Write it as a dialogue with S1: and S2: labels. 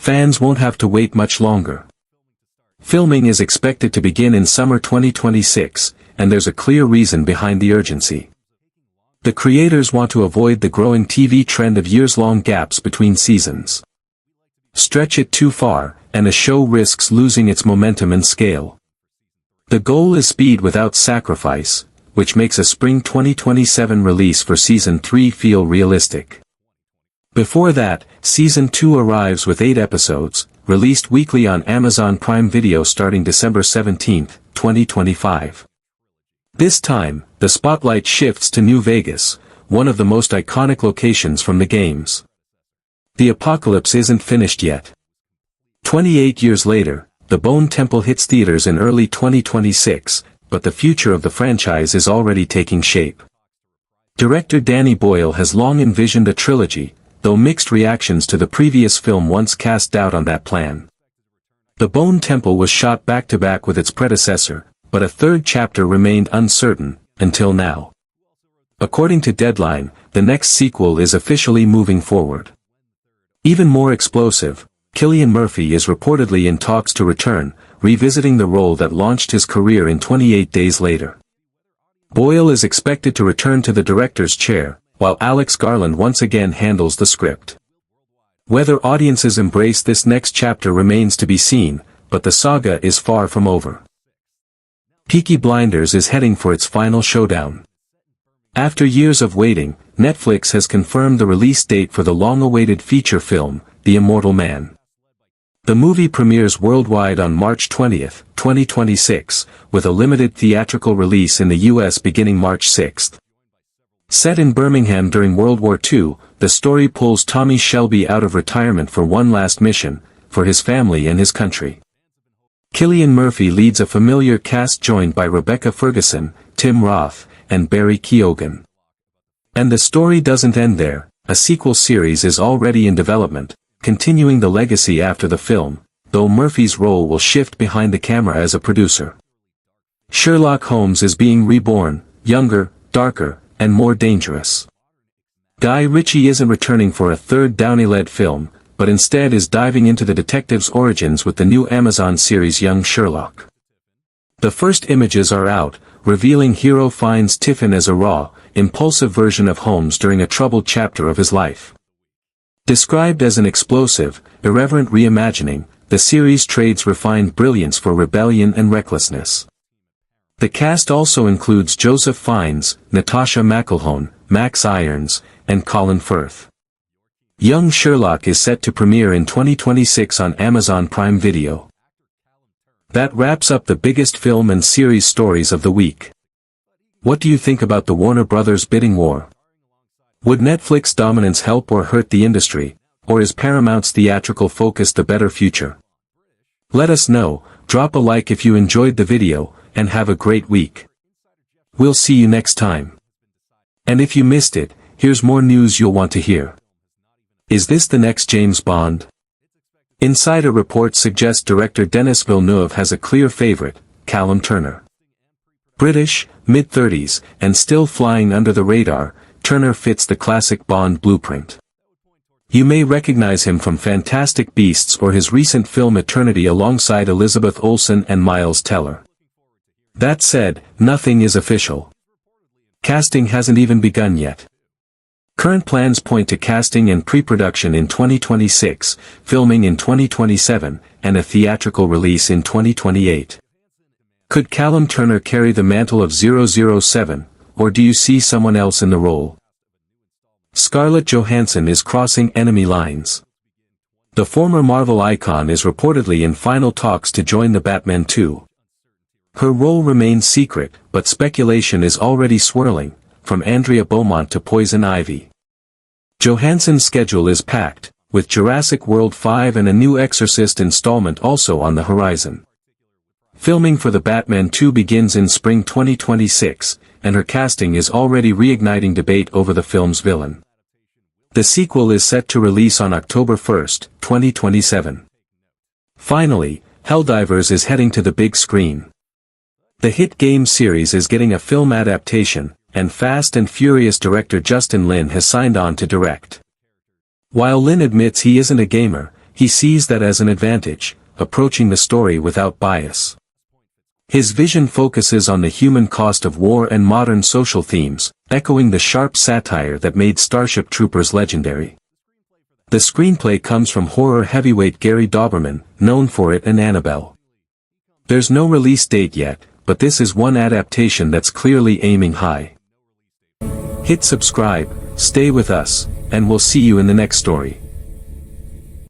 S1: fans won't have to wait much longer. Filming is expected to begin in summer 2026, and there's a clear reason behind the urgency. The creators want to avoid the growing TV trend of years-long gaps between seasons. Stretch it too far, and a show risks losing its momentum and scale. The goal is speed without sacrifice, which makes a spring 2027 release for Season 3 feel realistic. Before that, Season 2 arrives with 8 episodes, released weekly on Amazon Prime Video starting December 17, 2025. This time, the spotlight shifts to New Vegas, one of the most iconic locations from the games. The apocalypse isn't finished yet. 28 years later, The Bone Temple hits theaters in early 2026, but the future of the franchise is already taking shape. Director Danny Boyle has long envisioned a trilogy, though mixed reactions to the previous film once cast doubt on that plan. The Bone Temple was shot back-to-back with its predecessor, but a third chapter remained uncertain, until now. According to Deadline, the next sequel is officially moving forward. Even more explosive, Cillian Murphy is reportedly in talks to return, revisiting the role that launched his career in 28 Days Later. Boyle is expected to return to the director's chair, while Alex Garland once again handles the script. Whether audiences embrace this next chapter remains to be seen, but the saga is far from over. Peaky Blinders is heading for its final showdown. After years of waiting, Netflix has confirmed the release date for the long-awaited feature film, The Immortal Man. The movie premieres worldwide on March 20, 2026, with a limited theatrical release in the US beginning March 6. Set in Birmingham during World War II, the story pulls Tommy Shelby out of retirement for one last mission, for his family and his country. Cillian Murphy leads a familiar cast joined by Rebecca Ferguson, Tim Roth, and Barry Keoghan. And the story doesn't end there. A sequel series is already in development, continuing the legacy after the film, though Murphy's role will shift behind the camera as a producer. Sherlock Holmes is being reborn, younger, darker, and more dangerous. Guy Ritchie isn't returning for a third Downey-led film, but instead is diving into the detective's origins with the new Amazon series Young Sherlock. The first images are out, revealing hero finds Tiffin as a raw, impulsive version of Holmes during a troubled chapter of his life. Described as an explosive, irreverent reimagining, the series trades refined brilliance for rebellion and recklessness. The cast also includes Joseph Fiennes, Natasha McElhone, Max Irons, and Colin Firth. Young Sherlock is set to premiere in 2026 on Amazon Prime Video. That wraps up the biggest film and series stories of the week. What do you think about the Warner Brothers bidding war? Would Netflix dominance help or hurt the industry, or is Paramount's theatrical focus the better future? Let us know, drop a like if you enjoyed the video, and have a great week. We'll see you next time. And if you missed it, here's more news you'll want to hear. Is this the next James Bond? Insider reports suggest director Denis Villeneuve has a clear favorite, Callum Turner. British, mid-30s, and still flying under the radar, Turner fits the classic Bond blueprint. You may recognize him from Fantastic Beasts or his recent film Eternity alongside Elizabeth Olsen and Miles Teller. That said, nothing is official. Casting hasn't even begun yet. Current plans point to casting and pre-production in 2026, filming in 2027, and a theatrical release in 2028. Could Callum Turner carry the mantle of 007, or do you see someone else in the role? Scarlett Johansson is crossing enemy lines. The former Marvel icon is reportedly in final talks to join the Batman 2. Her role remains secret, but speculation is already swirling, from Andrea Beaumont to Poison Ivy. Johansson's schedule is packed, with Jurassic World 5 and a new Exorcist installment also on the horizon. Filming for the Batman 2 begins in spring 2026, and her casting is already reigniting debate over the film's villain. The sequel is set to release on October 1, 2027. Finally, Helldivers is heading to the big screen. The hit game series is getting a film adaptation, and Fast and Furious director Justin Lin has signed on to direct. While Lin admits he isn't a gamer, he sees that as an advantage, approaching the story without bias. His vision focuses on the human cost of war and modern social themes, echoing the sharp satire that made Starship Troopers legendary. The screenplay comes from horror heavyweight Gary Dauberman, known for it and Annabelle. There's no release date yet, but this is one adaptation that's clearly aiming high. Hit subscribe, stay with us, and we'll see you in the next story.